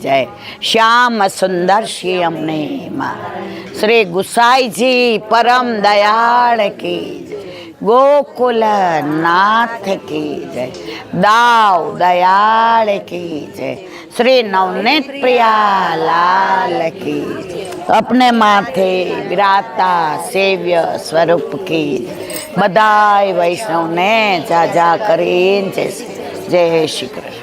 જય, શ્યામ સુંદર શ્યામને માં, શ્રી ગુસાઈજી પરમ દયાળ કી જય, ગોકુલ નાથ की जय, दाव दयाल की जय, श्री नवनीत प्रिया लाल की जय, अपने माथे विराता सेव्य स्वरूप की बधाई वैष्णव ने जा जा करीन जय श्री कृष्ण।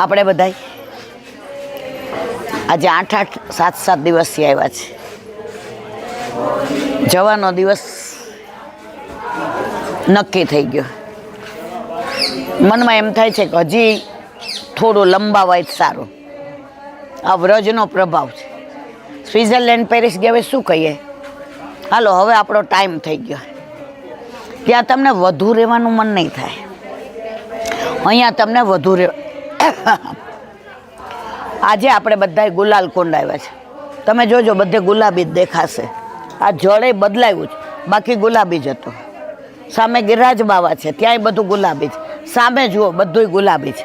આપણે બધાય આજે 8-8 7-7 દિવસથી આવ્યા છે। જવાનો દિવસ નક્કી થઈ ગયો। મનમાં એમ થાય છે કે હજી થોડું લંબાવાય સારું। આ વ્રજનો પ્રભાવ છે। સ્વિટ્ઝરલેન્ડ પેરિસ ગયા હવે શું કહીએ, હાલો હવે આપણો ટાઈમ થઈ ગયો। ત્યાં તમને વધુ રહેવાનું મન નહીં થાય, અહીંયા તમને વધુ આજે આપણે બધાય ગુલાલ કુંડ આવ્યા છે। તમે જોજો બધે ગુલાબી જ દેખાશે। આ જળે બદલાયું છે, બાકી ગુલાબી જ હતો। સામે ગિરિરાજ બાવા છે, ત્યાંય બધું ગુલાબી છે। સામે જુઓ બધુંય ગુલાબી છે।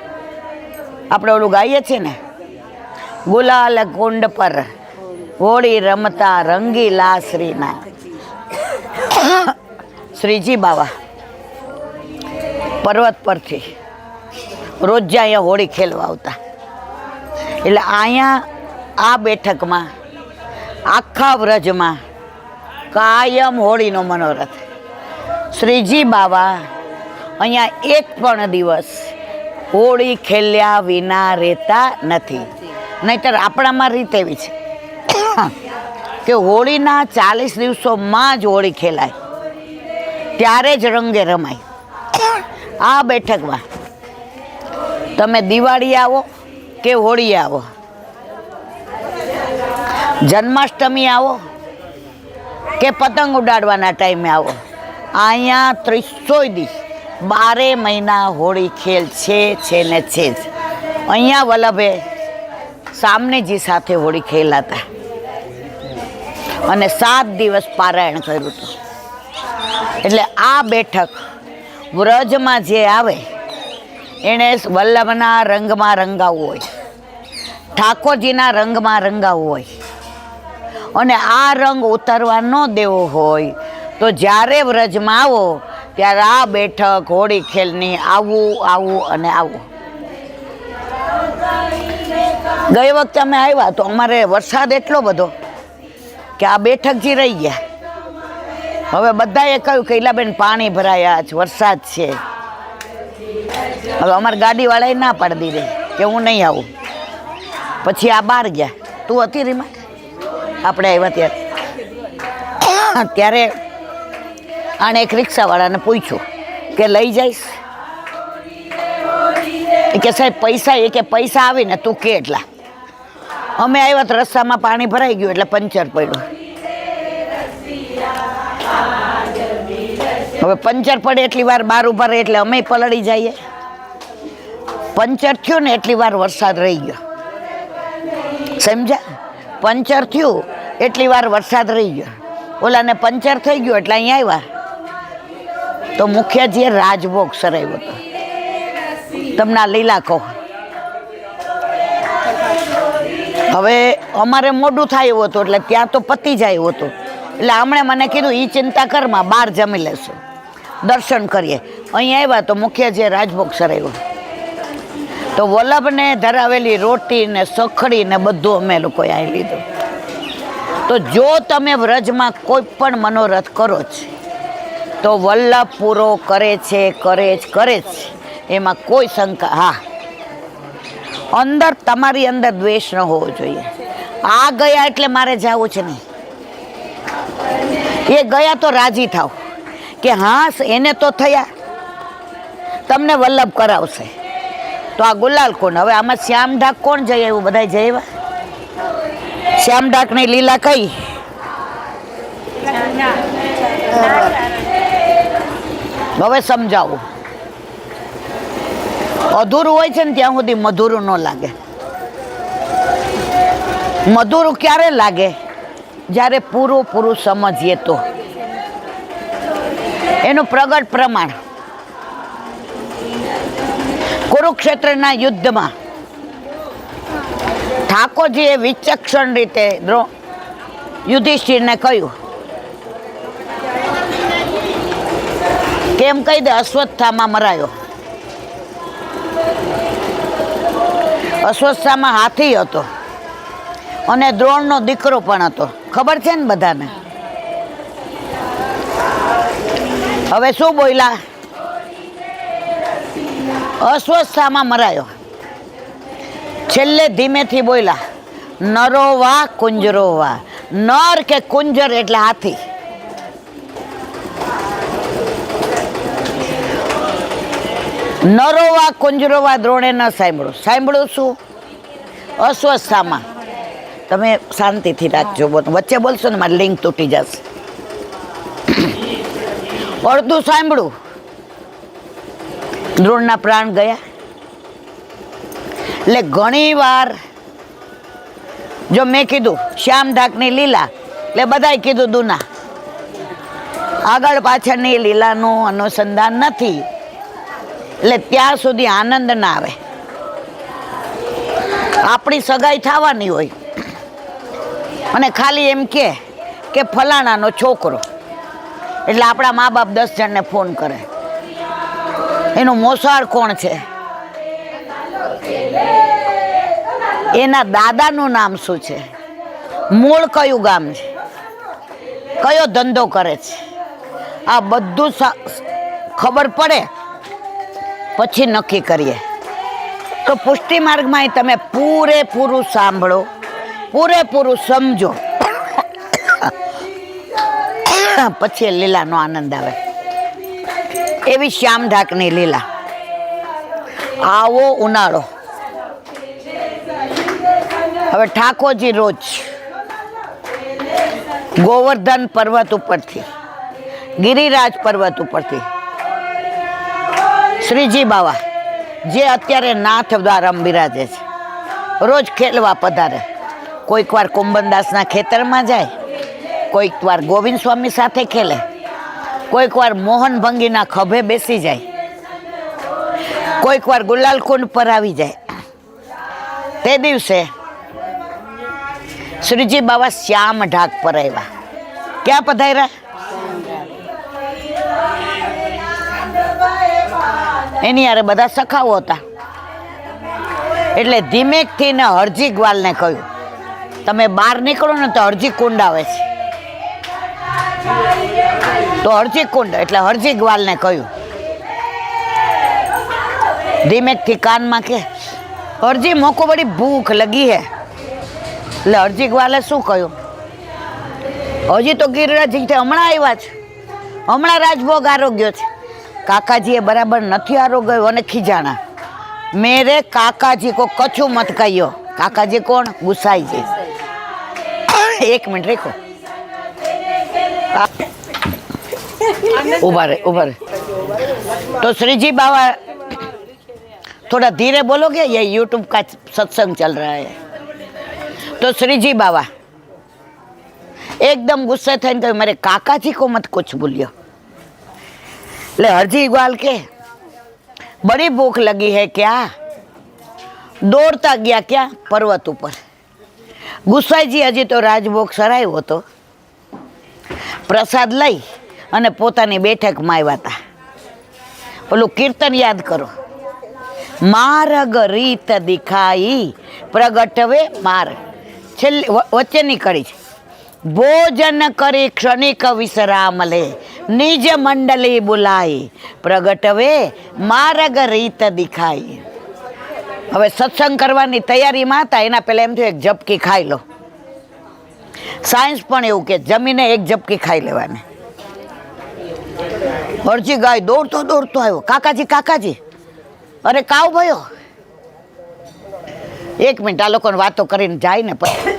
આપણે ઓલું ગાઈએ છીએ ને, ગુલાલ કુંડ પર હોળી રમતા રંગીલા શ્રીના શ્રીજી બાવા પર્વત પરથી રોજ અહીંયા હોળી ખેલવા આવતા। એટલે અહીંયા આ બેઠકમાં આખા વ્રજમાં કાયમ હોળીનો મનોરથ। શ્રીજી બાવા અહીંયા એક પણ દિવસ હોળી ખેલ્યા વિના રહેતા નથી। નહીંતર આપણામાં રીત એવી છે કે હોળીના 40 દિવસોમાં જ હોળી ખેલાય, ત્યારે જ રંગે રમાય। આ બેઠકમાં તમે દિવાળી આવો કે હોળી આવો, જન્માષ્ટમી આવો કે પતંગ ઉડાડવાના ટાઈમે આવો, અહીંયા 300 દિવસ 12 મહિના હોળી ખેલ છે ને છે જ। અહીંયા વલ્લભે સામનેજી સાથે હોળી ખેલાતા અને 7 દિવસ પારાયણ કર્યું હતું। એટલે આ બેઠક વ્રજમાં જે આવે એણે વલ્લભના રંગમાં રંગાવવું હોય, ઠાકોરજીના રંગમાં રંગાવવું હોય, અને આ રંગ ઉતરવા ન દેવો હોય તો જ્યારે વ્રજમાં આવો ત્યારે આ બેઠક હોળી ખેલની આવું અને આવું। ગઈ વખતે અમે આવ્યા તો અમારે વરસાદ એટલો બધો કે આ બેઠકજી રહી ગયા। હવે બધાએ કહ્યું કે ઈલાબેન પાણી ભરાયા છે, વરસાદ છે। હવે અમારી ગાડીવાળાએ ના પાડી દીધી કે હું નહીં આવું। પછી આ બહાર ગયા, તું હતી રીમા, આપણે આવ્યા ત્યારે આણે એક રિક્ષાવાળાને પૂછ્યું કે લઈ જઈશ? કે સાહેબ પૈસા, એ કે પૈસા આવીને તું કે એટલા। અમે આવ્યા તો રસ્તામાં પાણી ભરાઈ ગયું એટલે પંચર પડ્યું। હવે પંચર પડે એટલી વાર બાર ઉભા રહે એટલે અમે પલળી જઈએ। પંચર થયું ને એટલી વાર વરસાદ રહી ગયો, સમજ્યા? પંચર થયું એટલી વાર વરસાદ રહી ગયો, ઓલાને પંચર થઈ ગયું એટલે અહીંયા આવ્યા તો મુખ્યજીએ રાજભોગ સરાવ્યો હતો। તમને આ લીલા કહો। હવે અમારે મોડું થાય એવું હતું એટલે ત્યાં તો પતી જાય એવું હતું, એટલે હમણે મને કીધું એ ચિંતા કરમાં, બહાર જમી લેશું, દર્શન કરીએ। અહીંયા આવ્યા તો મુખ્યજીએ રાજભોગ સરાવ્યો તો વલ્લભને ધરાવેલી રોટી ને સખડી ને બધું અમે લોકોએ અહીં લીધું। તો જો તમે વ્રજમાં કોઈ પણ મનોરથ કરો છો તો વલ્લભ પૂરો કરે છે, એમાં કોઈ શંકા। હા, અંદર તમારી અંદર દ્વેષ ન હોવો જોઈએ। આ ગયા એટલે મારે જવું છે નહીં, એ ગયા તો રાજી થાવ કે હા એને તો થયા, તમને વલ્લભ કરાવશે। તો આ ગુલાલ કુંડ, હવે આમાં શ્યામ ઢાક કોણ જઈ આવ્યું? બધા જઈ આવ્યા? શ્યામ ઢાકની લીલા કઈ? હવે સમજાવું। અધૂરું હોય છે ને ત્યાં સુધી મધુરું ન લાગે। મધુરું ક્યારે લાગે? જ્યારે પૂરું સમજીએ તો। એનું પ્રગટ પ્રમાણ કુરુક્ષેત્રના યુદ્ધમાં ઠાકોરજીએ વિચક્ષણ રીતે યુધિષ્ઠિરને કહ્યું, કેમ કહી દે, અશ્વત્થામા મરાયો. અશ્વત્થામા હાથી હતો અને દ્રોણનો દીકરો પણ હતો. ખબર છે ને બધાને? હવે શું બોલ્યા? અશ્વત્થામા મરાયો. છેલ્લે ધીમેથી બોલ્યા, નરો વા કુંજરો વા. નર કે કુંજર એટલે હાથી. નરોવા કુંજરોવા દ્રોણે ન સાંભળ્યું. સાંભળ્યું શું? અશ્વત્થામા. તમે શાંતિથી રાખજો, વચ્ચે બોલશો ને મારી લિંક તૂટી જશે. અડધું સાંભળ્યું, દ્રોણના પ્રાણ ગયા. એટલે ઘણી વાર જો મેં કીધું શ્યામ ઢાકની લીલા, એટલે બધાએ કીધું દુના. આગળ પાછળની લીલાનું અનુસંધાન નથી, એટલે ત્યાં સુધી આનંદ ના આવે. આપણી સગાઈ થવાની હોય અને ખાલી એમ કે ફલાણાનો છોકરો, એટલે આપણા મા બાપ 10 જણને ફોન કરે. એનું મોસાળ કોણ છે, એના દાદાનું નામ શું છે, મૂળ કયું ગામ છે, કયો ધંધો કરે છે, આ બધું ખબર પડે પછી નક્કી કરીએ. તો પુષ્ટિ માર્ગમાં તમે પૂરેપૂરું સાંભળો, પૂરેપૂરું સમજો, પછી લીલાનો આનંદ આવે. એવી શ્યામ ઢાકની લીલા. આવો ઉનાળો. હવે ઠાકોરજી રોજ ગોવર્ધન પર્વત ઉપરથી, ગિરિરાજ પર્વત ઉપરથી શ્રીજી બાવા, જે અત્યારે નાથ દ્વારમ બિરાજે છે, રોજ ખેલવા પધારે. કોઈક વાર કુંભનદાસના ખેતરમાં જાય, કોઈક વાર ગોવિંદ સ્વામી સાથે ખેલે, કોઈક વાર મોહન ભંગીના ખભે બેસી જાય, કોઈક વાર ગુલાલ કુંડ પર આવી જાય. તે દિવસે શ્રીજી બાવા શ્યામ ઢાક પર આવ્યા. ક્યાં પધાર્યા? એની યારે બધા સખાઓ હતા. એટલે ધીમેકથી ને હરજી ગ્વાલને કહ્યું, તમે બહાર નીકળો ને તો હરજી કુંડ આવે છે. તો હરજી કુંડ એટલે હરજી ગ્વાલને કહ્યું, ધીમેકથી કાનમાં કે, હરજી મોકો બડી ભૂખ લગી હે. એટલે હરજી ગ્વાલે શું કહ્યું? હજી તો ગિરિરાજજી હમણાં આવ્યા છે, હમણાં રાજભોગ આરોગ્ય છે. કાકાજીએ બરાબર નથી આરોગ્ય અને ખીજાણા. મેરે કાકાજી કો કછું મત કહ્યો. કાકાજી કોણ? ગુસાઈજી. એક મિનિટ રેખો, उभा रहे. तो श्री जी बाबा थोड़ा धीरे बोलोगे, ये यूट्यूब का सत्संग चल रहा है. तो श्री जी बाबा एकदम गुस्से थे, मेरे काका जी को मत कुछ बोलियो. ले हरजी ग्वाल के बड़ी भूख लगी है क्या? दौड़ता गया क्या पर्वत ऊपर. ગુસાઈજી હજી તો રાજભોગ સરાયો હતો. પ્રસાદ લઈ અને પોતાની બેઠકમાં આવ્યા હતા. ઓલું કીર્તન યાદ કરો, માર્ગ રીત દિખાઈ પ્રગટવે માર્ગ. છેલ્લી વચ્ચેની કડી છે, ભોજન કરી ક્ષણિક વિશ્રામ લે, નિજ મંડલી બોલાઈ પ્રગટવે માર્ગ રીત દિખાઈ. હવે સત્સંગ કરવાની તૈયારીમાં હતા, એના પહેલાં એમ થયું એક ઝપકી ખાઈ લો. સાયન્સ પણ એવું કે જમીને એક ઝપકી ખાઈ લેવાની. હરજી ગાય દોડતો દોડતો આવ્યો, કાકાજી કાકાજી, અરે કાવ ભયો. એક મિનિટ, આ લોકોને વાતો કરીને જાય ને પછી.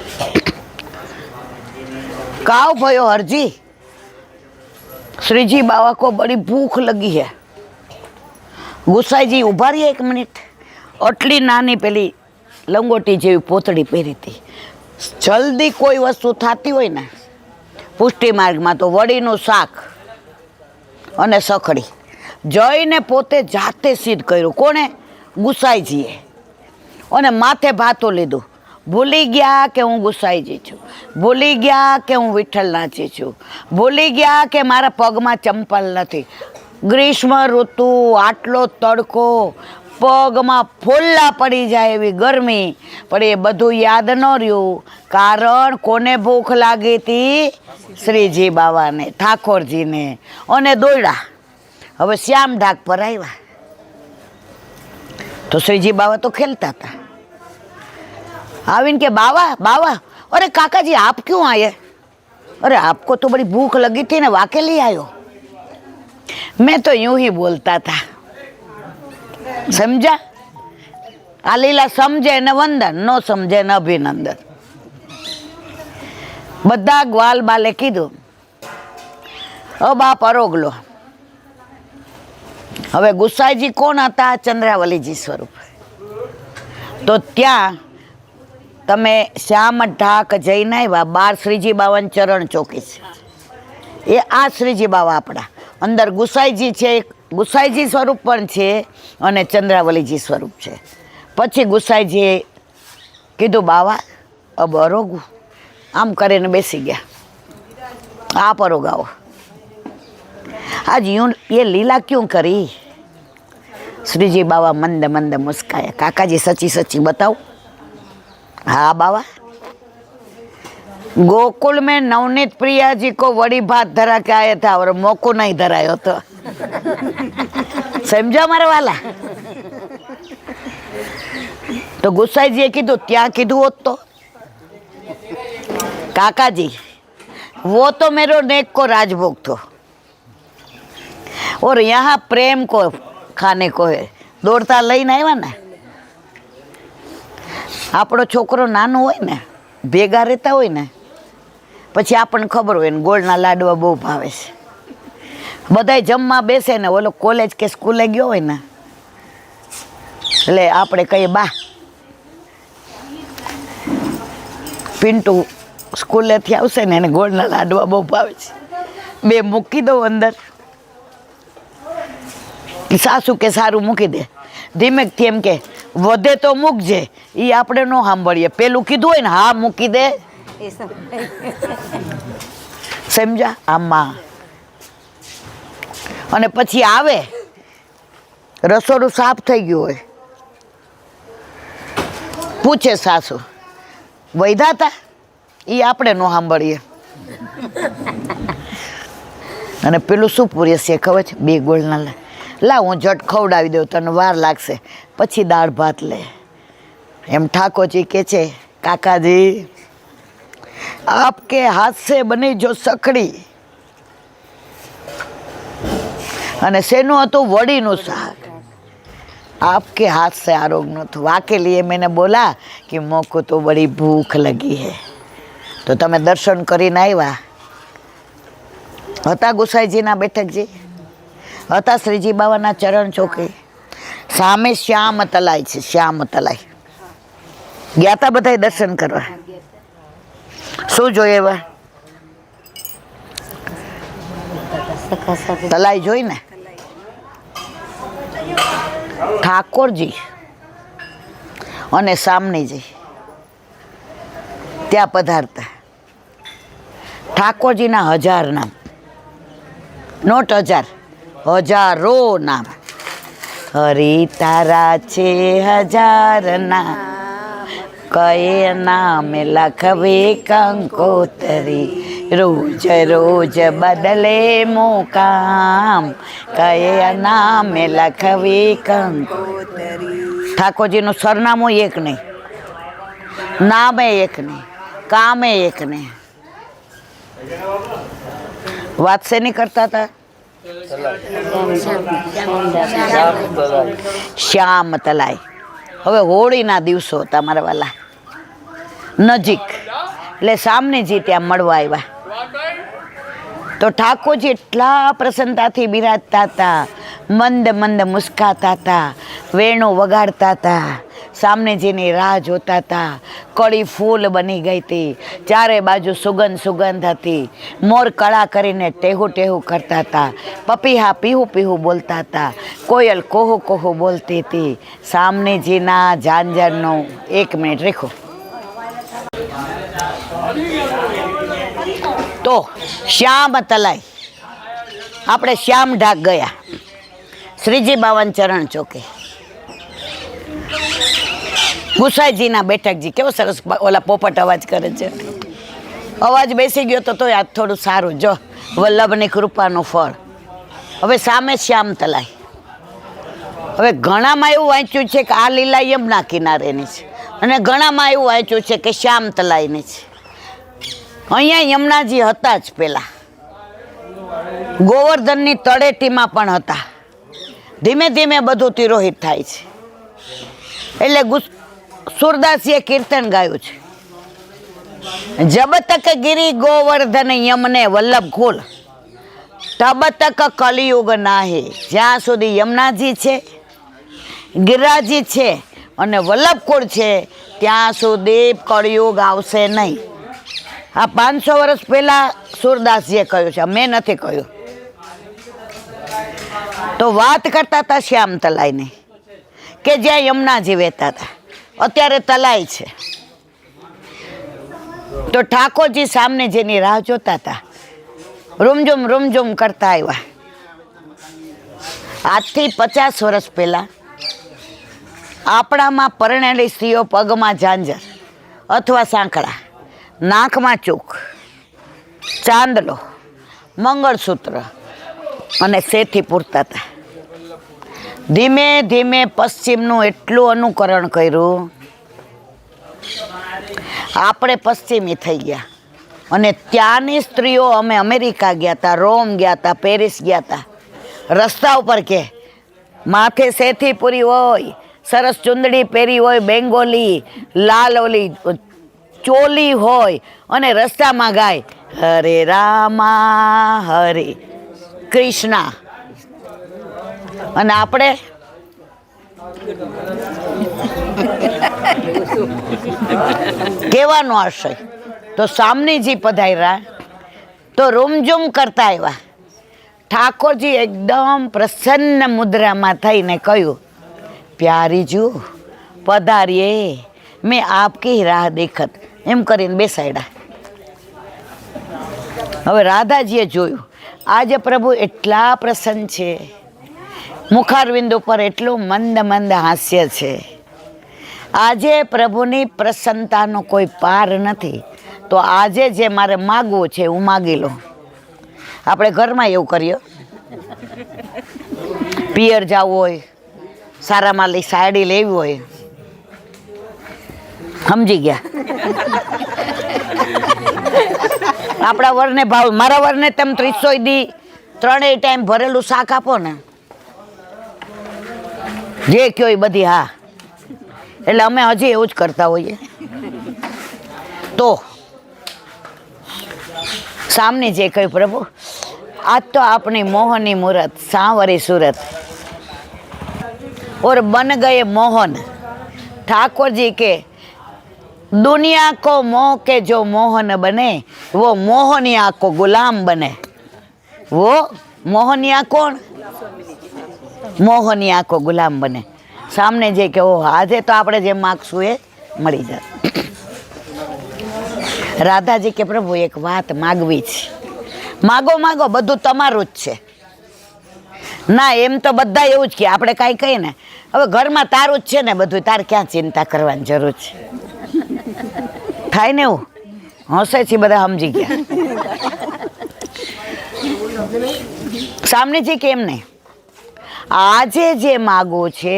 કાવ ભયો હરજી, શ્રીજી બાવા કો બડી ભૂખ લગી હે. ગુસાઈજી ઉભા રહીએ એક મિનિટ. આટલી નાની પેલી લંગોટી જેવી પોતળી પહેરી હતી. જલ્દી કોઈ વસ્તુ થતી હોય ને પુષ્ટિ માર્ગમાં તો વડીનું શાક અને સખડી જઈને પોતે જાતે સિદ્ધ કર્યું. કોણે? ગુસાઈજીએ, અને માથે ભાતું લીધું. ભૂલી ગયા કે હું ગુસાઈજી છું, ભૂલી ગયા કે હું વિઠ્ઠલનાથજી છું, ભૂલી ગયા કે મારા પગમાં ચંપલ નથી. ગ્રીષ્મ ઋતુ, આટલો તડકો, પગમાં ફોલ્લા પડી જાય એવી ગરમી, પણ એ બધું યાદ ન રહ્યું. કારણ કોને ભૂખ લાગી હતી? શ્રીજી બાવાને, ઠાકોરજીને. અને દોડ્યા. હવે શ્યામ ઢાક પર આવ્યા તો શ્રીજી બાવા તો ખેલતા હતા. आविन के बाबा बाबा, अरे काका जी आप क्यों आए? अरे आपको तो बड़ी भूख लगी थी ना, वाके लिए आयो? मैं तो यूं ही बोलता था, समझा? आ लीला समझे न वंदन, नो समझे न अभिनंदन. બધા ગ્વાલ બાલે કીધું બાપ અરોગલો. હવે ગુસાઈજી કોણ હતા? ચંદ્રાવલીજી સ્વરૂપ. તો ત્યાં તમે શ્યામ ઢાક જઈને આવ્યા, બાર શ્રીજી બાવન ચરણ ચોકી છે. એ આ શ્રીજી બાવા આપણા અંદર ગુસાઈજી છે, ગુસાઈજી સ્વરૂપ પણ છે અને ચંદ્રાવલીજી સ્વરૂપ છે. પછી ગુસાઈજીએ કીધું બાવા અબ અરોગું, આમ કરીને બેસી ગયા. आप अरोगाओ, आज यूं ये लीला क्यों करी? श्रीजी बाबा मंद मंद मुस्काया. काका जी सच्ची सच्ची बताओ. हाँ बाबा, गोकुल में नवनीत प्रिया जी को वड़ी भात धरा के आया था और मोको नहीं धरायो तो. समझा मारे वाला? तो गुस्साई जी कीधु त्या कीधु होत तो काका जी वो तो मेरे नेक को राजभोग थो और यहाँ प्रेम को खाने को है. दौड़ता लઈને આવ્યા ને. આપણો છોકરો નાનો હોય ને, ભેગા રહેતા હોય ને, પછી આપણને ખબર હોય ને ગોળના લાડવા બહુ ભાવે છે. બધાય જમવા બેસે ને, ઓલો કોલેજ કે સ્કૂલે ગયો હોય ને, એટલે આપણે કહીએ બા પિન્ટુ સ્કૂલેથી આવશે ને, એને ગોળના લાડવા બહુ ભાવે છે, બે મૂકી દઉં અંદર. સાસુ કે સારું મૂકી દે. ધીમેકથી એમ કે વધે તો મૂકજે, એ આપણે ન સાંભળીએ. પેલું કીધું હોય ને હા મૂકી દે, સમજા આમાં. અને પછી આવે, રસોડું સાફ થઈ ગયું હોય, પૂછે સાસુ વૈધા હતા? એ આપણે ન સાંભળીએ. અને પેલું શું પૂરે છે ખબર છે? બે ગોળના લા હું ઝટ ખવડાવી દઉં, તને વાર લાગશે, પછી દાળ ભાત લે. એમ ઠાકોરજી કે છે કાકાજી આપકે હાથ સે બની જો સકડી, અને શેનું હતું? વડીનું શાક. आपके हाथ से आरोग न तो वाके लिए मैंने बोला कि मोको तो बड़ी भूख लगी है. तो તમે દર્શન કરીને આવ્યા હતા ગુસાઈજીના બેઠકજી, હતા શ્રીજી બાવાના ચરણ ચોકી, સામે શ્યામ તલાઈ છે. શ્યામ તલાઈ ગયા હતા બધા દર્શન કરવા. શું જોઈએ એવા? તલાઈ જોઈ ને. ઠાકોરજી અને સામનીજી ત્યાં પધારતા. ઠાકોરજીના 1000 નામ, નોટ 1000, હજારો નામ. હરી તારા છે 1000 નામ, કયે નામે લખવે કંકોતરી, રોજ રોજ બદલે મુકામ, કયે નામે લખવે કંકોતરી. ઠાકોરજીનું સરનામું એક નહીં, નામે એક નહીં, કામે એક નહીં. વાત શેની કરતા હતા? શ્યામ તલાઈ. હવે હોળીના દિવસો હતા મારા વાલા, નજીક, એટલે સામનેજી ત્યાં મળવા આવ્યા. તો ઠાકોરજી એટલા પ્રસન્નતાથી બિરાજતા હતા, મંદ મંદ મુસ્કાતા હતા, વેણું વગાડતા હતા, સામનેજીની રાહ જોતા હતા. કળી ફૂલ બની ગઈ હતી, ચારે બાજુ સુગંધ સુગંધ હતી. મોર કળા કરીને ટેહું ટેહું કરતા હતા, પપીહા પીહું પીહું બોલતા હતા, કોયલ કોહુ કોહુ બોલતી હતી. સામનેજીના ઝાંઝરનો 1 મિનિટ રેખો. તો શ્યામ તલાઈ, આપણે શ્યામ ઢાક ગયા શ્રીજી બાવન ચરણ ચોકે. ગુસાઈજીના બેઠકજી કેવો સરસ ઓલા પોપટ અવાજ કરે છે. અવાજ બેસી ગયો તો તોય આ થોડું સારું. જો વલ્લભની કૃપાનું ફળ. હવે સામે શ્યામ તલાઈ. હવે ઘણામાં એવું વાંચ્યું છે કે આ લીલા યમુના કિનારેની છે, અને ઘણામાં એવું વાંચ્યું છે કે શ્યામ તલાઈની છે. અહીંયા યમુનાજી હતા જ પહેલાં, ગોવર્ધનની તળેટીમાં પણ હતા. ધીમે ધીમે બધું તિરોહિત થાય છે. એટલે સુરદાસીએ કીર્તન ગાયું છે, જબ તક ગિરી ગોવર્ધન યમને વલ્લભ કુલ, તબ તક કલિયુગ નાહે. જ્યાં સુધી યમુનાજી છે, ગિરિરાજી છે અને વલ્લભ કુળ છે, ત્યાં સુધી કળિયુગ આવશે નહીં. આ 500 વર્ષ પહેલાં સુરદાસજીએ કહ્યું છે, મેં નથી કહ્યું. તો વાત કરતા હતા શ્યામ તલાઈની, કે જ્યાં યમુનાજી વહેતા હતા. અત્યારે તલાઈ છે. તો ઠાકોરજી સામને જેની રાહ જોતા હતા, રૂમઝુમ કરતા આવ્યા. આજથી 50 વર્ષ પહેલાં આપણામાં પરણેલી સ્ત્રીઓ પગમાં ઝાંઝર અથવા સાંકળા, નાકમાં ચૂક, ચાંદલો, મંગળસૂત્ર અને સેથી પૂરતા હતા. ધીમે ધીમે પશ્ચિમનું એટલું અનુકરણ કર્યું, આપણે પશ્ચિમી થઈ ગયા. અને ત્યાંની સ્ત્રીઓ, અમે અમેરિકા ગયા હતા, રોમ ગયા હતા, પેરિસ ગયા હતા, રસ્તા ઉપર કે માથે સેથી પૂરી હોય, સરસ ચુંદડી પહેરી હોય, બેંગોલી લાલ ઓલી ચોલી હોય, અને રસ્તામાં ગાય હરે રામા હરે કૃષ્ણા. અને આપણે કહેવાનો આશય. તો સામનેજી પધાર્યા તો રૂમઝુમ કરતા આવ્યા. ઠાકોરજી એકદમ પ્રસન્ન મુદ્રામાં થઈને કહ્યું, પ્યારીજુ પધારીએ, મેં આપકી રાહ દેખત. એમ કરીને બેસાડ્યા. હવે રાધાજીએ જોયું, આજે પ્રભુ એટલા પ્રસન્ન છે, મુખારવિંદ ઉપર એટલું મંદ મંદ હાસ્ય છે. આજે પ્રભુની પ્રસન્નતાનો કોઈ પાર નથી. તો આજે જે મારે માગવું છે હું માગી લઉં. આપણે ઘરમાં એવું કરીએ, પિયર જવું હોય, સારામાં લઈ સાડી લેવી હોય, સમજી ગયા. આપણા વરને ભાવ, મારા વરને તમે 300 દી 3 ટાઈમ ભરેલું શાક આપો ને, જે કયો એ બધી હા. એટલે અમે હજી એવું જ કરતા હોઈએ. તો સામને જે કહ્યું, પ્રભુ આજ તો આપની મોહની મૂરત, સાંવરી सूरत और बन गए मोहन. ठाकुर जी के दुनिया को मोह के जो मोहन बने, वो मोहनिया को गुलाम बने. वो मोहनिया कौन? मोहनिया को गुलाम बने. सामने जे के ओह આજે તો આપણે જે માગશું એ મળી જાય. રાધાજી કે પ્રભુ એક વાત માગવી છે. માગો માગો, બધું તમારું જ છે. ના એમ તો બધા એવું જ કે આપણે કાંઈ કહીએ ને, હવે ઘરમાં તારું જ છે ને બધું, તારે ક્યાં ચિંતા કરવાની જરૂર છે. થાય ને એવું? હસે છે બધા, સમજી ગયા. સામનેજી કેમ નહીં, આજે જે માગવું છે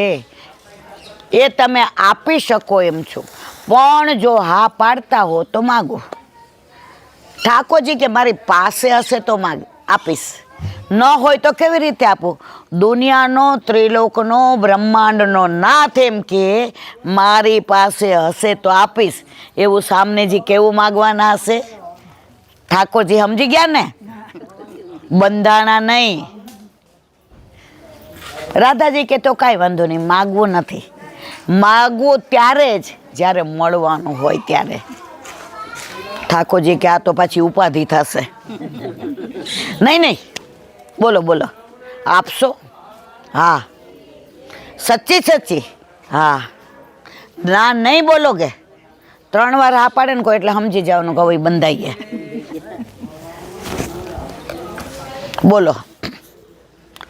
એ તમે આપી શકો એમ છો, પણ જો હા પાડતા હો તો માગો. ઠાકોરજી કે મારી પાસે હશે તો માગ આપીશ, ન હોય તો કેવી રીતે આપું? દુનિયાનો, ત્રિલોકનો, બ્રહ્માંડનો નાથ એમ કે મારી પાસે હશે તો આપીશ. એવું સામનેજી કેવું માગવાના હશે? ઠાકોરજી સમજી ગયા ને, બંધાણા નહીં. રાધાજી કે તો કાંઈ વાંધો નહીં, માગવું નથી. માગવું ત્યારે જ જ્યારે મળવાનું હોય ત્યારે. ઠાકોરજી કે આ તો પાછી ઉપાધિ થશે. નહીં નહીં, બોલો બોલો, આપશો? હા. સચ્ચી સચ્ચી? હા. ના નહીં બોલોગે? 3 વાર હા પાડે ને કોઈ એટલે સમજી જવાનું કે હવે બંધાઈ ગયા. बोलो,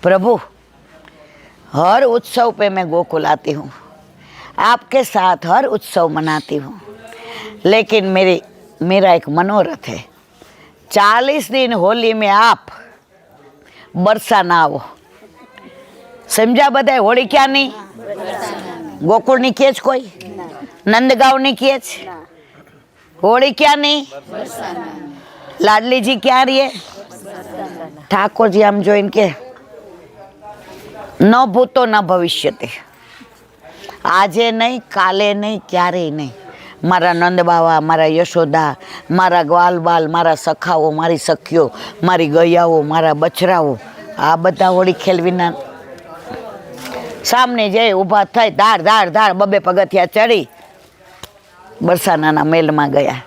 प्रभु हर उत्सव पे मैं गोकुल आती हूँ, आपके साथ हर उत्सव मनाती हूँ, लेकिन मेरा एक मनोरथ है, 40 दिन होली में आप बरसा ना आओ. समझा बधाय? होली क्या नहीं? गोकुल नहीं किए कोई? नंदगांव नहीं किए? होली क्या नहीं? लाडली जी क्या रही है? ઠાકોરજી આમ જોઈને કે ન ભૂતો ન ભવિષ્યતે, આજે નહીં, કાલે નહીં, ક્યારેય નહીં. મારા નંદ બાવા, મારા યશોદા, મારા ગ્વાલ બાલ, મારા સખાઓ, મારી સખીઓ, મારી ગૈયાઓ, મારા બછરાઓ, આ બધા હોળી ખેલવીના સામને જઈ ઊભા થઈ ધાર ધાર ધાર 2 પગથિયા ચડી બરસાનાના મેલમાં ગયા.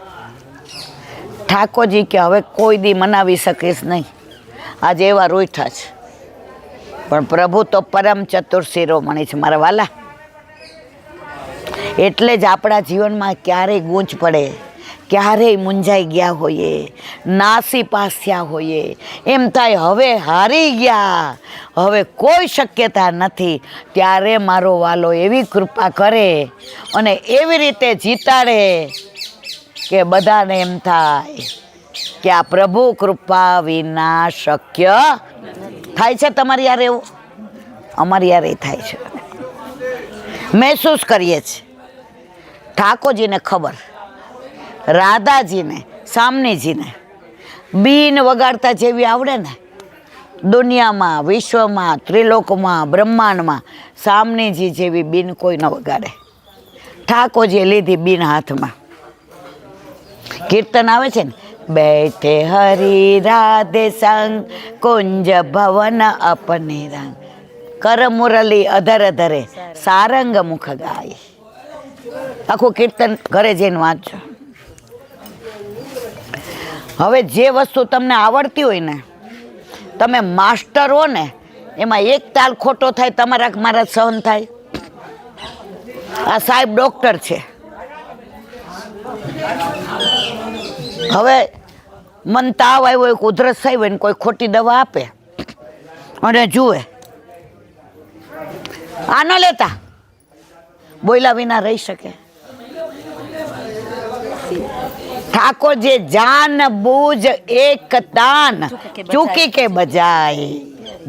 ઠાકોરજી કે હવે કોઈ દી મનાવી શકીશ નહીં, આજે એવા રોઈઠા છે. પણ પ્રભુ તો પરમ ચતુર શિરોમણી છે મારા વાલા. એટલે જ આપણા જીવનમાં ક્યારેય ગૂંચ પડે, ક્યારેય મૂંઝાઈ ગયા હોઈએ, નાસી પાસ થયા હોઈએ, એમ થાય હવે હારી ગયા, હવે કોઈ શક્યતા નથી, ત્યારે મારો વાલો એવી કૃપા કરે અને એવી રીતે જીતાડે કે બધાને એમ થાય કે આ પ્રભુ કૃપા વિના શક્ય થાય છે. તમારી યારે એવું? અમારી યારે થાય છે, મહેસૂસ કરીએ છીએ. ઠાકોરજીને ખબર, રાધાજીને, સામનીજીને બીન વગાડતા જેવી આવડે ને દુનિયામાં, વિશ્વમાં, ત્રિલોકમાં, બ્રહ્માંડમાં સામનીજી જેવી બીન કોઈ ન વગાડે. ઠાકોરજીએ લીધી બીન હાથમાં. કીર્તન આવે છે ને, बैठे हरि राधे संग कुंज भवन अपने रंग, कर मुरली अधर अधरे सारंग मुख गाय. આખું કીર્તન ઘરે જઈને વાંચજો. હવે જે વસ્તુ તમને આવડતી હોય ને, તમે માસ્ટર હો ને, એમાં એક તાલ ખોટો થાય તમારા મારા સહન થાય. આ સાહેબ ડોક્ટર છે, હવે મન તાવ આવ્યો હોય, ઉધરસ થઈ હોય ને કોઈ ખોટી દવા આપે અને જુએ, આ ન લેતા, બોલ્યા વિના રહી શકે? ઠાકોર જે જાન બૂझ એક તાન ચૂકી કે બજાય,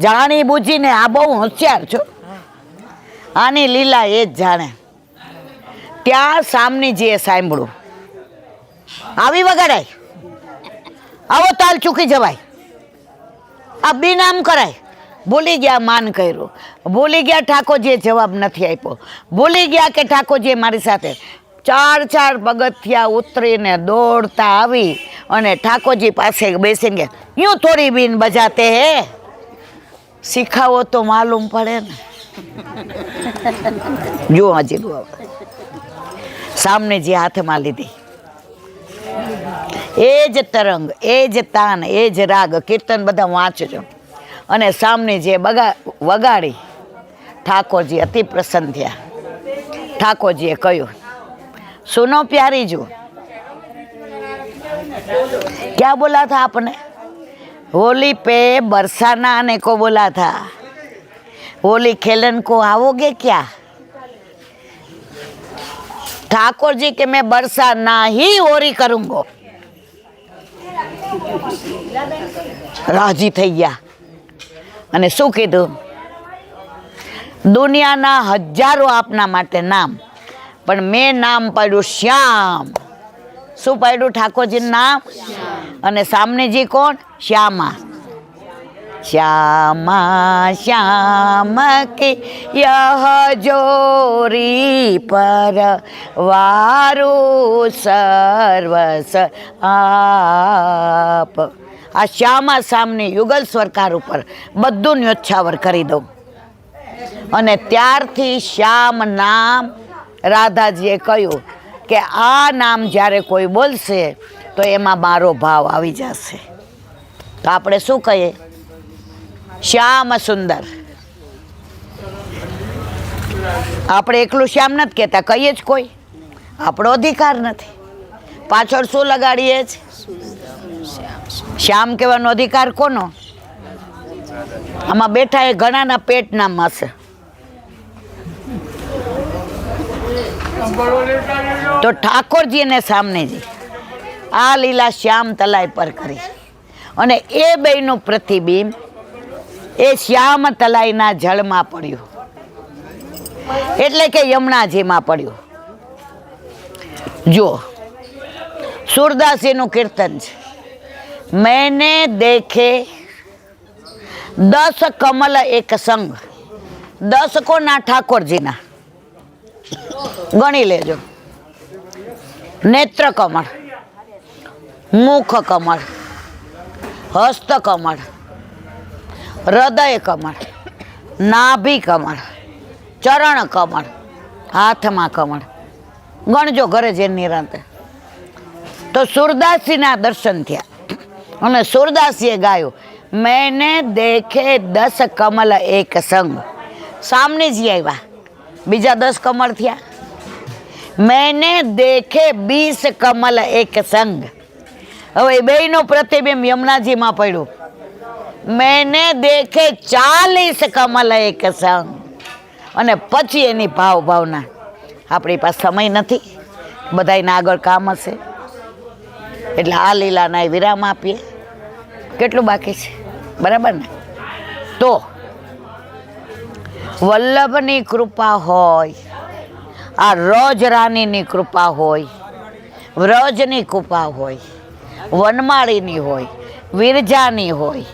જાણી બૂજીને આ બહુ હોશિયાર છો, આની લીલા એ જ જાણે. ત્યાં સામનીજીએ સાંભળ્યું, આવી વગાડાય, આવો તાલ ચૂકી જવાય, આ બિનામ કરાય. ભૂલી ગયા માન કર્યું, ભૂલી ગયા ઠાકોરજીએ જવાબ નથી આપ્યો, ભૂલી ગયા કે ઠાકોરજીએ મારી સાથે 4 પગથિયા ઉતરીને દોડતા આવી અને ઠાકોરજી પાસે બેસીને ગયા, यूं थोड़ी बीन बजाते हैं, सिखाओ तो मालूम पड़े ना. જો હજી સામને જે હાથમાં લીધી, એ જ તરંગ, એ જ તાન, એ જ રાગ, કીર્તન બધા વાંચજો. અને સામને જે વગાડી, ઠાકોરજી અતિ પ્રસન્ન થયા. ઠાકોરજીએ કહ્યું, सुनो प्यारी जो, क्या बोला था आपने? होली पे बरसाना आने को बोला था, होली खेलन को आओगे क्या? ठाकुर जी के मैं बरसाना ही होरी करूंगा. રાજી થઈ ગયા અને શું કીધું? દુનિયાના હજારો આપના માટે નામ, પણ મેં નામ પાડ્યું શ્યામ. શું પાડ્યું? ઠાકોરજીનું નામ. અને સામનેજી કોણ? શ્યામા. શ્યામા શ્યામ કે યહ જોરી પર વારું સર્વસ આપ. આ શ્યામા સામને યુગલ સ્વરકાર ઉપર બધું ન્યોચ્છાવર કરી દઉં. અને ત્યારથી શ્યામ નામ રાધાજીએ કહ્યું કે આ નામ જ્યારે કોઈ બોલશે તો એમાં મારો ભાવ આવી જશે. તો આપણે શું કહીએ? શ્યામ સુંદર. આપણે એકલું શ્યામ નથી કહેતા, કહીએ જ કોઈ, આપણો અધિકાર નથી. પાછળ શું લગાડીએ જ? શ્યામ કહેવાનો અધિકાર કોનો? આમાં બેઠા એ ઘણાના પેટ નામ હશે. તો ઠાકોરજી અને સામનેજી આ લીલા શ્યામ તલાઈ પર કરી અને એ બેયનું પ્રતિબિંબ એ શ્યામ તલાઈના જળમાં પડ્યું, એટલે કે યમુનાજીમાં પડ્યું. જો સુરદાસીનું કીર્તન છે, मैंने देखे 10 कमल एक संग. 10 કોના? ઠાકોરજીના. ગણી લેજો. નેત્ર કમળ, મુખ કમળ, હસ્ત કમળ, હૃદય કમળ, નાભી કમળ, ચરણ કમળ, હાથમાં કમળ. ગણજો ઘરે જઈને નિરાંતે. તો સુરદાસીના દર્શન થયા અને સુરદાસીએ ગાયું, मैंने देखे 10 कमल एक संग. સામનેજી આવ્યા, બીજા 10 કમળ થયા. मैंने देखे 20 कमल एक संग. હવે બેયનું પ્રતિબિંબ યમુનાજીમાં પડ્યું. मैंने देखे 40 कमल एक संग. અને પછી એની ભાવના. આપણી પાસે સમય નથી, બધાયના આગળ કામ હશે, એટલે આ લીલાના વિરામ આપીએ. કેટલું બાકી છે? બરાબર ને? તો વલ્લભની કૃપા હોય, આ રોજ રાણીની કૃપા હોય, વ્રજની કૃપા હોય, વનમાળીની હોય, વિરજાની હોય,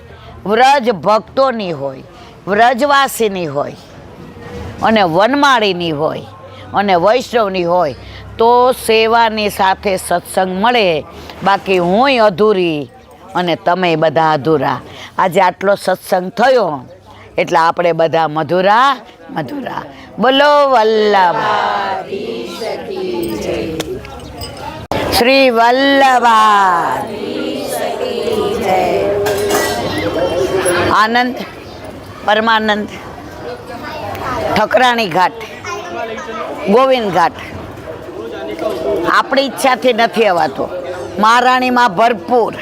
વ્રજ ભક્તોની હોય, વ્રજવાસીની હોય અને વનમાળીની હોય અને વૈષ્ણવની હોય તો સેવાની સાથે સત્સંગ મળે. બાકી હુંય અધૂરી અને તમે બધા અધૂરા. આજે આટલો સત્સંગ થયો એટલે આપણે બધા મધુરા મધુરા. બોલો વલ્લભ શ્રી વલ્લભા. આનંદ પરમાનંદ ઠકરાણી ઘાટ, ગોવિંદ ઘાટ આપણી ઈચ્છાથી નથી અવાતો. મહારાણીમાં ભરપૂર.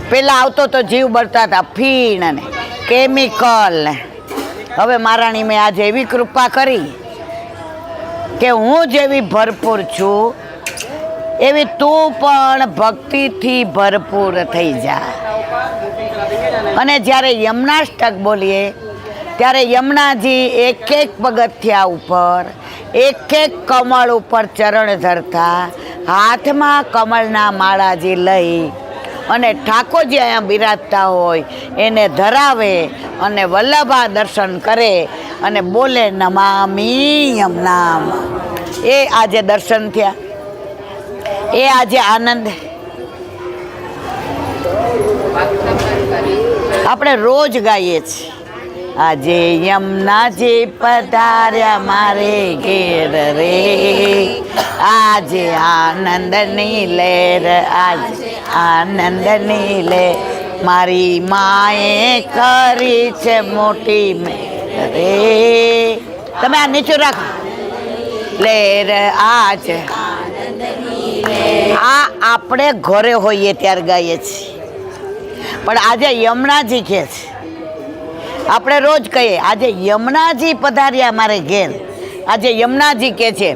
પેલા આવતો તો જીવ બળતા હતા, ફીણ ને કેમિકલ ને. હવે મહારાણી મેં આજે એવી કૃપા કરી કે હું જેવી ભરપૂર છું એવી તું પણ ભક્તિથી ભરપૂર થઈ જા. અને જ્યારે યમુનાષ્ટક બોલીએ ત્યારે યમુનાજી એક એક પગથિયા ઉપર, એક એક કમળ ઉપર ચરણ ધરતા, હાથમાં કમળના માળાજી લઈ અને ઠાકોરજી અહીંયા બિરાજતા હોય એને ધરાવે અને વલ્લભા દર્શન કરે અને બોલે નમામી યમુનામ. એ આજે દર્શન થયા, એ આજે આનંદ. આપણે રોજ ગાઈએ છીએ, આજે યમુનાજી પધાર્યા મારે ઘેર રે, આજે આનંદની લહેર, આજે આનંદની લહેર, મારી માએ કરી છે મોટી મેર રે. તમે આ નીચું રાખો. લહેર આજ આ આપણે ઘરે હોઈએ ત્યારે ગાઈએ છીએ, પણ આજે યમુનાજી કહે છે. આપણે રોજ કહીએ આજે યમુનાજી પધાર્યા મારે ઘેર. આજે યમુનાજી કહે છે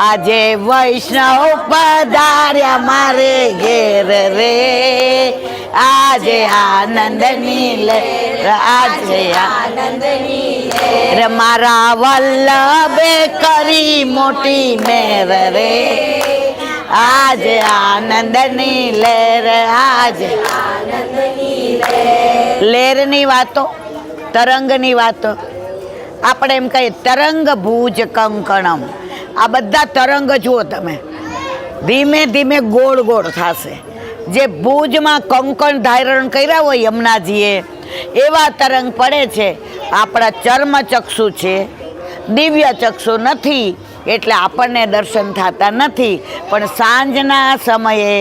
આજે વૈષ્ણવ પધાર્યા મારે ઘેર રે, આજે આનંદની લહેર, આજે આનંદની લહેર, મારા વલ્લભે કરી મોટી મેર રે, આજે આનંદની લહેર, આજે આનંદની લહેર. લહેરની વાતો, તરંગની વાતો. આપણે એમ કહીએ તરંગ ભુજ કંકણમ. આ બધા તરંગ જુઓ તમે, ધીમે ધીમે ગોળ ગોળ થશે. જે ભુજમાં કંકણ ધારણ કર્યા હોય યમુનાજીએ એવા તરંગ પડે છે. આપણા ચર્મ ચક્ષુ છે, દિવ્ય ચક્ષુ નથી. એટલે આપણને દર્શન થતા નથી. પણ સાંજના સમયે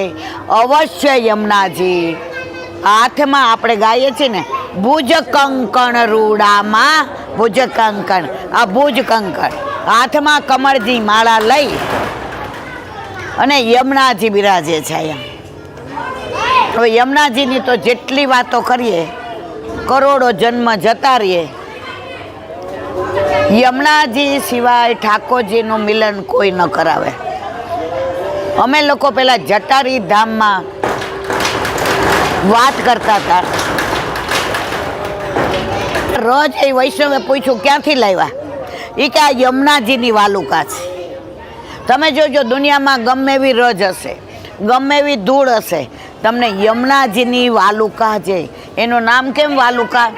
અવશ્ય યમુનાજી હાથમાં આપણે ગાઈએ છીએ ને, ભુજ કંકણ રૂડામાં ભુજ કંકણ, આ ભુજ કંકણ હાથમાં કમળજી માળા લઈ અને યમુનાજી બિરાજે છે અહીંયા. હવે યમુનાજીની તો જેટલી વાતો કરીએ, કરોડો જન્મ જતા રહીએ. યમુનાજી સિવાય ઠાકોરજીનું મિલન કોઈ ન કરાવે. અમે લોકો પેલા જટારી ધામમાં વાત કરતા હતા. રોજ એ વૈષ્ણવે પૂછ્યું ક્યાંથી લાવ્યા? એ કે આ યમુનાજીની વાલુકા છે. તમે જોજો દુનિયામાં ગમે એવી રજ હશે, ગમે એવી ધૂળ હશે, તમને યમુનાજીની વાલુકા છે. એનું નામ કેમ વાલુકા?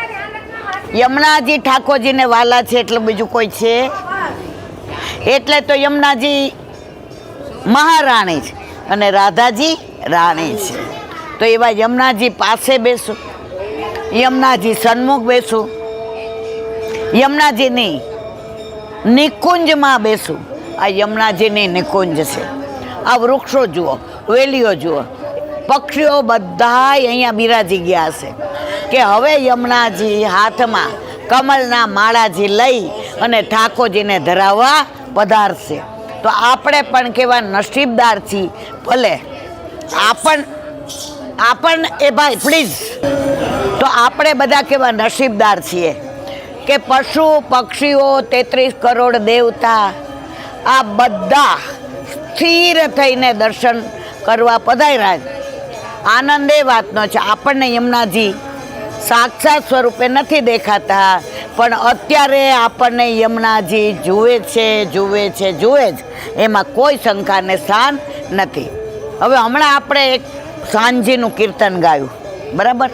યમુનાજી ઠાકોરજીને વાલા છે એટલે બીજું કોઈ છે? એટલે તો યમુનાજી મહારાણી છે અને રાધાજી રાણી છે. તો એવા યમુનાજી પાસે બેસું, યમુનાજી સન્મુખ બેસું, યમુનાજીની નિકુંજમાં બેસું. આ યમુનાજીની નિકુંજ છે. આ વૃક્ષો જુઓ, વેલીઓ જુઓ, પક્ષીઓ બધા અહીંયા બિરાજી ગયા છે કે હવે યમુનાજી હાથમાં કમળના માળાજી લઈ અને ઠાકોરજીને ધરાવવા પધારશે. તો આપણે પણ કેવા નસીબદાર છીએ. ભલે આપણ એ ભાઈ પ્લીઝ, તો આપણે બધા કેવા નસીબદાર છીએ કે પશુ પક્ષીઓ 33 કરોડ દેવતા આ બધા સ્થિર થઈને દર્શન કરવા પધાર્યા. આનંદ એ વાતનો છે, આપણને યમુનાજી સાક્ષાત સ્વરૂપે નથી દેખાતા, પણ અત્યારે આપણને યમુનાજી જુએ છે, જુએ છે, જુએ જ, એમાં કોઈ શંકાને સ્થાન નથી. હવે હમણાં આપણે એક સાંજીનું કીર્તન ગાયું, બરાબર?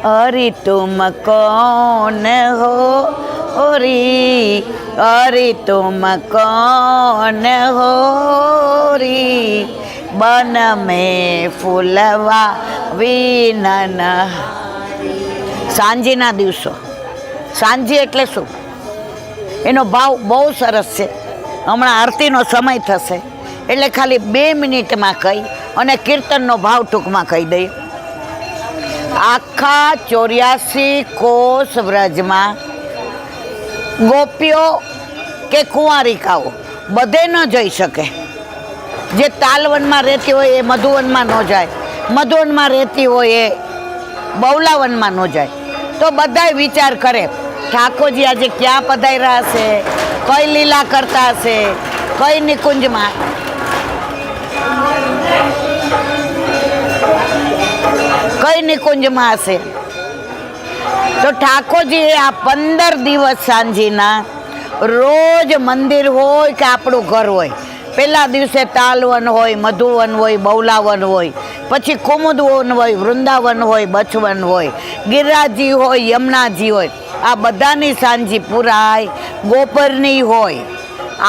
અરે તુમ કોન હો રી, અરે તુમ કોન હો રી, બન મેં ફૂલવા વિનન. સાંજીના દિવસો, સાંજી એટલે શું? એનો ભાવ બહુ સરસ છે. હમણાં આરતીનો સમય થશે એટલે ખાલી 2 મિનિટમાં કહી અને કીર્તનનો ભાવ ટૂંકમાં કહી દઈએ. આખા 84 કોષ વ્રજમાં ગોપીઓ કે કુંવારિકાઓ બધે ન જઈ શકે. જે તાલવનમાં રહેતી હોય એ મધુવનમાં ન જાય, મધુવનમાં રહેતી હોય એ બહુલાવનમાં ન જાય. તો બધાય વિચાર કરે ઠાકોરજી આજે ક્યાં પધાર્યા હશે, કઈ લીલા કરતા હશે, કઈ નિકુંજમાં. કઈ નિકુંજમાં હશે. તો ઠાકોરજી આ 15 દિવસ સાંજીના રોજ મંદિર હોય કે આપણું ઘર હોય, પહેલા દિવસે તાલવન હોય, મધુવન હોય, બહુલાવન હોય, પછી કુમુદવન હોય, વૃંદાવન હોય, બચવન હોય, ગિરિરાજી હોય, યમુનાજી હોય. આ બધાની સાંજી પુરાય. ગોપરની હોય,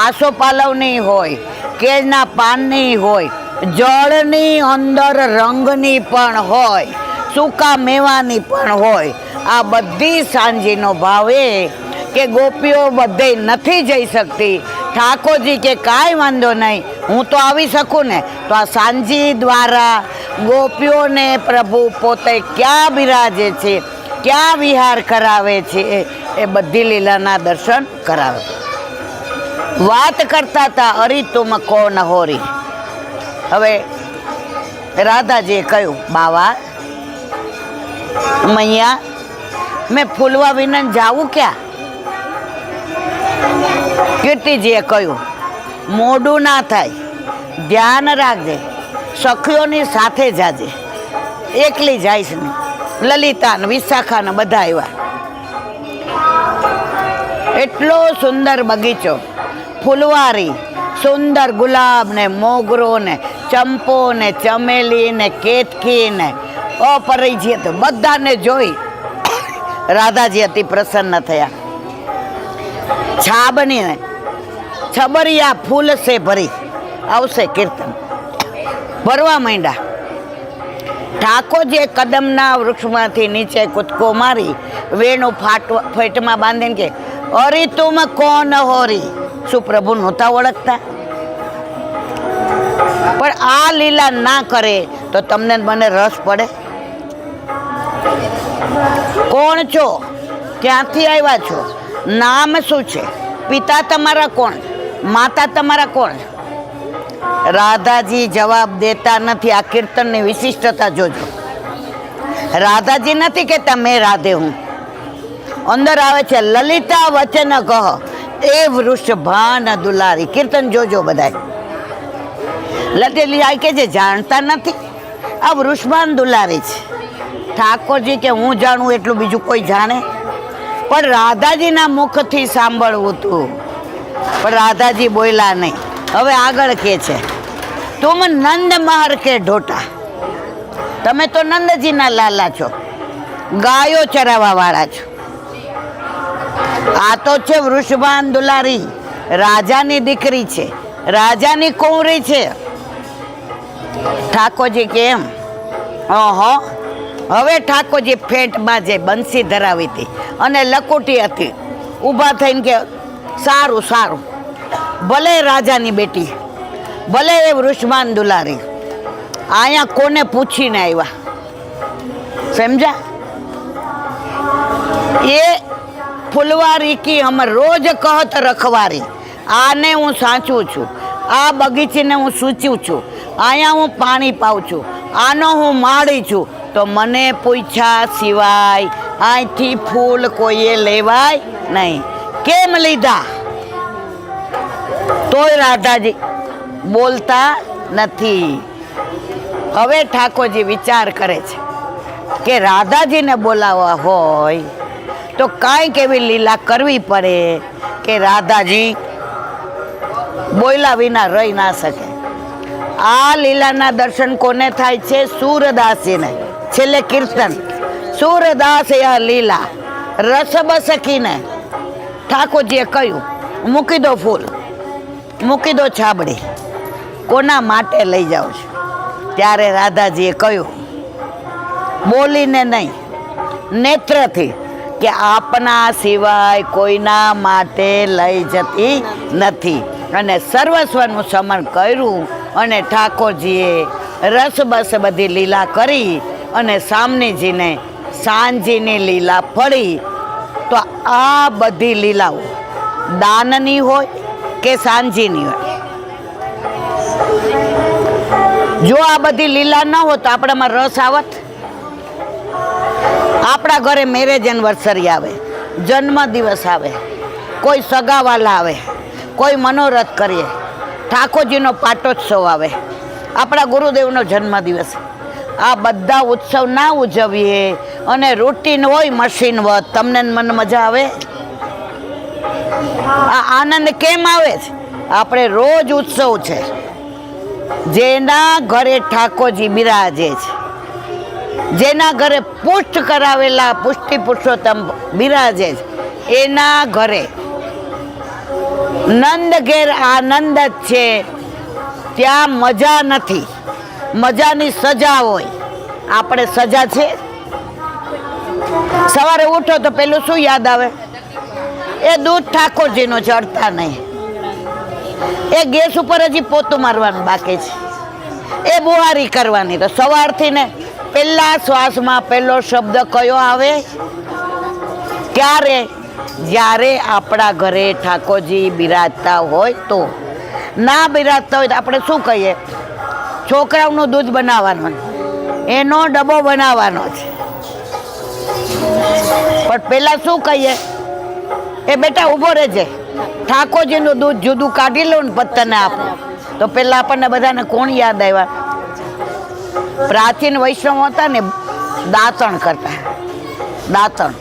આસોપાલવની હોય, કેળના પાનની હોય, જળની અંદર રંગની પણ હોય, સૂકા મેવાની પણ હોય. આ બધી સાંજીનો ભાવ એ કે ગોપીઓ બધે નથી જઈ શકતી. ઠાકોરજી કે કાંઈ વાંધો નહીં, હું તો આવી શકું ને. તો આ સાંજી દ્વારા ગોપીઓને પ્રભુ પોતે ક્યાં બિરાજે છે, ક્યાં વિહાર કરાવે છે, એ બધી લીલાના દર્શન કરાવે. વાત કરતા હતા અરી તુમ કોન હોરી. હવે રાધાજીએ કહ્યું, બાવા મૈયા મેં ફૂલવા વિનન જાવું ક્યાં? કીર્તિજીએ કહ્યું, મોડું ના થાય, ધ્યાન રાખજે, સખીઓની સાથે જાજે, એકલી જઈશ ને. લલિતા ને વિશાખા ને બધા આવ્યા. એટલો સુંદર બગીચો, ફૂલવારી, સુંદર ગુલાબ ને મોગરો ને ચંપો ને ચમેલી ને કેતકી ને અપરિચિત બધાને જોઈ રાધાજી અતિ પ્રસન્ન થયા. છાબની ને છબરિયા ફૂલ સે ભરી આવશે કીર્તન ભરવા માંડ્યા. ઠાકોરજીએ કદમના વૃક્ષમાંથી નીચે કૂદકો મારી વેણું ફેટમાં બાંધીને કે અરી તુમ કોન હોરી. શું પ્રભુ નહોતા ઓળખતા? પણ આ લીલા ના કરે તો તમને મને રસ પડે? કોણ છો? ક્યાંથી આવ્યા છો? નામ શું છે? પિતા તમારા કોણ? માતા તમારા કોણ? રાધાજી જવાબ દેતા નથી. આ કીર્તનની વિશિષ્ટતા જોજો. રાધાજી નથી કહેતા મેં રાધે હું. અંદર આવે છે લલિતા વચન કહ એ વૃષભાન દુલારી. કીર્તન જોજો બધાય. લટેલી આ કે જે જાણતા નથી આ વૃષભાન દુલારી છે. ઠાકોરજી કે હું જાણું એટલું બીજું કોઈ જાણે? પણ રાધાજીના મુખથી સાંભળવું હતું. પણ રાધાજી બોલ્યા નહીં. હવે આગળ કે છે તુમ નંદ મહર કે ઢોટા. તમે તો નંદજીના લાલા છો, ગાયો ચરાવવા વાળા છો. આ તો છે વૃષભાન દુલારી, રાજાની દીકરી છે, રાજાની કુંવરી છે. ઠાકોરજી કેમ? ઓહો. હવે ઠાકોરજી ફેટમાં જે બંસી ધરાવી હતી અને લકુટી હતી, ઊભા થઈને કે સારું સારું, ભલે રાજાની બેટી, ભલે એ વૃષભાન દુલારી, અહીંયા કોને પૂછીને આવ્યા? સમજા? એ ફૂલવારી કી અમર રોજ કહત રખવારી. આને હું સાચું છું, આ બગીચીને હું સૂચું છું, અહીંયા હું પાણી પાઉં છું, આનો હું માળી છું. તો મને પૂછ્યા સિવાય અહીંથી ફૂલ કોઈએ લેવાય નહીં. કેમ લીધા? તોય રાધાજી બોલતા નથી. હવે ઠાકોરજી વિચાર કરે છે કે રાધાજીને બોલાવવા હોય તો કાંઈક એવી લીલા કરવી પડે કે રાધાજી બોલ્યા વિના રહી ના શકે. આ લીલાના દર્શન કોને થાય છે? સૂરદાસીને. છેલ્લે કીર્તન સૂરદાસ યા લીલા રસ બસકીને. ઠાકોરજીએ કહ્યું મૂકી દો ફૂલ, મૂકી દો છાબડી, કોના માટે લઈ જાઓ છો? ત્યારે રાધાજીએ કહ્યું બોલીને નહીં, નેત્રથી, કે આપના સિવાય કોઈના માટે લઈ જતી નથી. અને સર્વસ્વનું સમર્પણ કર્યું અને ઠાકોરજીએ રસબસ બધી લીલા કરી અને સામનેજીને સાંજીની લીલા ફળી. તો આ બધી લીલાઓ દાનની હોય કે સાંજીની હોય? જો આ બધી લીલા ન હોત તો આપણામાં રસ આવત? આપણા ઘરે મેરેજ એનિવર્સરી આવે, જન્મ દિવસ આવે, કોઈ સગાવાલા આવે, કોઈ મનોરથ કરીએ, ઠાકોરજીનો પાટોત્સવ આવે, આપણા ગુરુદેવનો જન્મદિવસ, આ બધા ઉત્સવ ના ઉજવીએ અને રૂટીન હોય મશીન વત, તમને મને મજા આવે? આ આનંદ કેમ આવે છે? આપણે રોજ ઉત્સવ છે. જેના ઘરે ઠાકોરજી બિરાજે છે, જેના ઘરે પુષ્ટ કરાવેલા પુષ્ટિ પુરુષોત્તમ બિરાજે છે, એના ઘરે નંદ ઘેર આનંદ જ છે. ત્યાં મજા નથી, મજાની સજા હોય. આપણે સજા છે? સવારે ઉઠો તો પેલું શું યાદ આવે? એ દૂધ ઠાકોરજીનો ચડતા નહીં, એ ગેસ ઉપર હજી પોતું મારવાનું બાકી છે, એ બુહારી કરવાની. તો સવારથી ને પહેલા શ્વાસમાં પહેલો શબ્દ કયો આવે? ક્યારે? જ્યારે આપણા ઘરે ઠાકોરજી બિરાજતા હોય તો. ના બિરાજતા હોય તો આપણે શું કહીએ? છોકરાઓનું દૂધ બનાવવાનું, એનો ડબ્બો બનાવવાનો છે. પણ પહેલાં શું કહીએ? એ બેટા ઊભો રહેજે, ઠાકોરજીનું દૂધ જુદું કાઢી લો ને પત્તને આપો. તો પહેલાં આપણને બધાને કોણ યાદ આવ્યા? પ્રાચીન વૈષ્ણવ હતા ને, દાંતણ કરતા. દાંતણ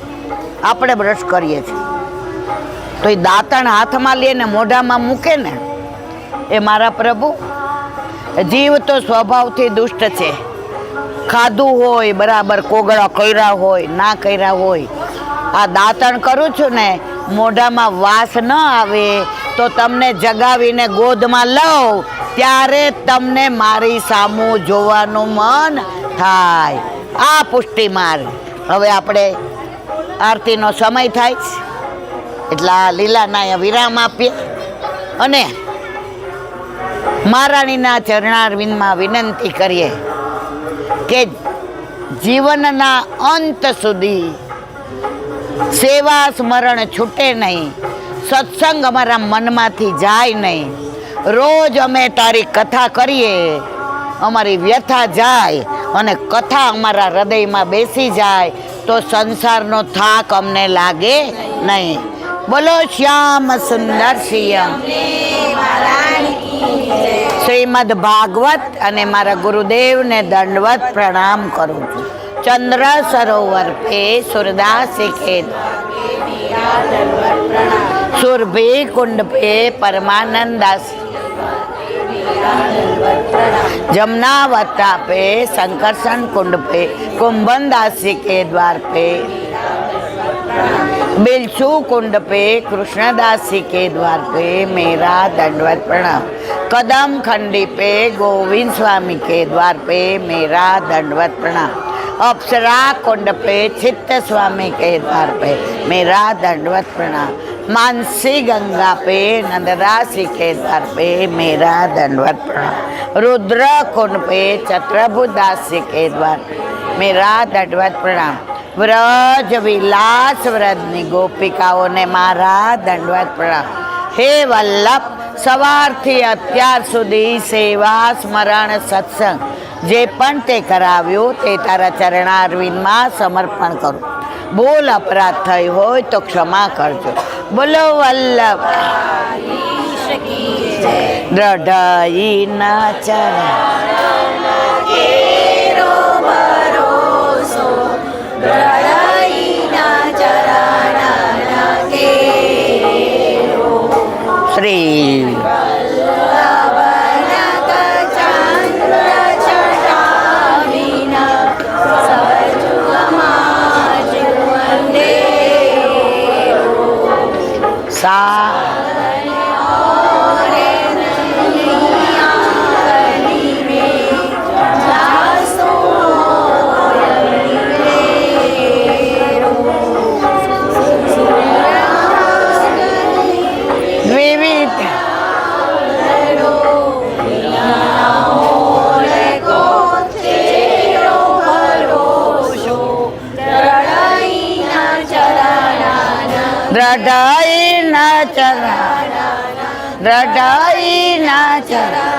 આપણે બ્રશ કરીએ છીએ તો એ દાંતણ હાથમાં લઈને મોઢામાં મૂકે ને, એ મારા પ્રભુ, જીવ તો સ્વભાવથી દુષ્ટ છે. ખાધું હોય બરાબર, કોગળા કર્યા હોય ના કર્યા હોય, આ દાંતણ કરું છું ને, મોઢામાં વાસ ન આવે તો તમને જગાવીને ગોદમાં લઉં ત્યારે તમને મારી સામું જોવાનું મન થાય. આ પુષ્ટિ માર્ગ. હવે આપણે આરતીનો સમય થાય છે એટલે આ લીલાના વિરામ આપીએ. અને મહારાણીના ચરણારવિંદમાં વિનંતી કરીએ કે જીવનના અંત સુધી સેવા સ્મરણ છૂટે નહીં, સત્સંગ અમારા મનમાંથી જાય નહીં. રોજ અમે તારી કથા કરીએ, અમારી વ્યથા જાય અને કથા અમારા હૃદયમાં બેસી જાય તો સંસારનો થાક અમને લાગે નહીં. બોલો શ્યામ સુંદર સિંહ શ્રીમદ ભાગવત. અને મારા ગુરુદેવને દંડવત પ્રણામ કરું છું. ચંદ્ર સરોવર પે સુરદાસ કે સુરભી કુંડ પે પરમાનંદ દાસ, जमुनावता पे संकर्षण कुंड पे कुंभन दासी के द्वार पे, बिलसू कुंड पे कृष्णदासी के द्वार पे मेरा दंडवत प्रणाम. कदम खंडी पे गोविंद स्वामी के द्वार पे मेरा दंडवत प्रणाम. अप्सरा कुंड पे चित्त स्वामी के द्वार पे मेरा दंडवत प्रणाम. मानसी गंगा पे नंददासी के द्वार पे मेरा दंडवत प्रणाम. रुद्र कुंड पे चत्रभुदासी के द्वार पे मेरा दंडवत प्रणाम. व्रज विलास व्रजनी गोपिकाओं ने मारा दंडवत प्रणाम. हे वल्लभ, સવારથી અત્યાર સુધી સેવા સ્મરણ સત્સંગ જે પણ તે કરાવ્યું તે તારા ચરણારવિંદમાં સમર્પણ કરું. બોલ અપરાધ થઈ હોય તો ક્ષમા કરજો. બોલો વલ્લભ દ્રઢઈ ના શ્રી દ્રઢઈ ના ચરણ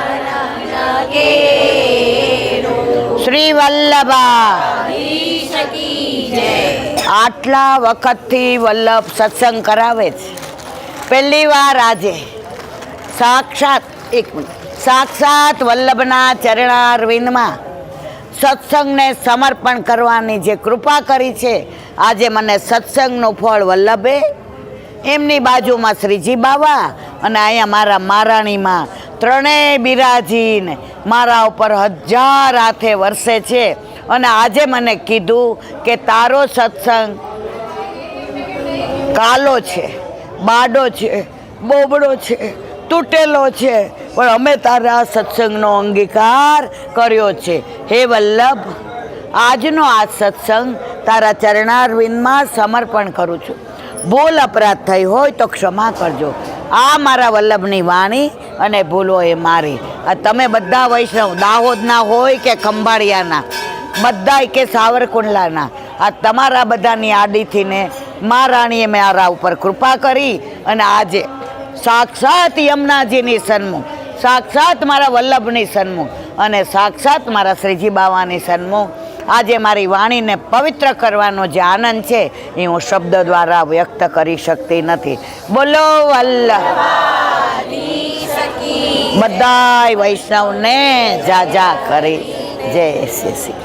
શ્રી વલ્લભા. આટલા વખતથી વલ્લભ સત્સંગ કરાવે છે. પહેલી વાર આજે સાક્ષાત વલ્લભના ચરણારવિંદમાં સત્સંગને સમર્પણ કરવાની જે કૃપા કરી છે, આજે મને સત્સંગનું ફળ વલ્લભે, એમની બાજુમાં શ્રીજી બાવા અને અહીંયા મારા મહારાણીમાં ત્રણેય બિરાજીને મારા ઉપર 1000 હાથે વરસે છે. અને આજે મને કીધું કે તારો સત્સંગ કાલો છે, બાડો છે, બોબડો છે, તૂટેલો છે, પણ અમે તારા સત્સંગનો અંગીકાર કર્યો છે. હે વલ્લભ, આજનો આ સત્સંગ તારા ચરણારવિંદમાં સમર્પણ કરું છું. ભૂલ અપરાધ થઈ હોય તો ક્ષમા કરજો. આ મારા વલ્લભની વાણી અને ભૂલો એ મારી. આ તમે બધા વૈષ્ણવ દાહોદના હોય કે ખંભાળિયાના, બધાય કે સાવરકુંડલાના, આ તમારા બધાની આડીથી ને મહારાણીએ મારા ઉપર કૃપા કરી અને આજે સાક્ષાત યમુનાજીની સન્મુખ, સાક્ષાત મારા વલ્લભની સન્મુખ અને સાક્ષાત મારા શ્રીજી બાવાની સન્મુખ આજે મારી વાણીને પવિત્ર કરવાનો જે આનંદ છે એ હું શબ્દ દ્વારા વ્યક્ત કરી શકતી નથી. બોલો વલ્લભ. બધાય વૈષ્ણવને જા કરી જય શ્રી.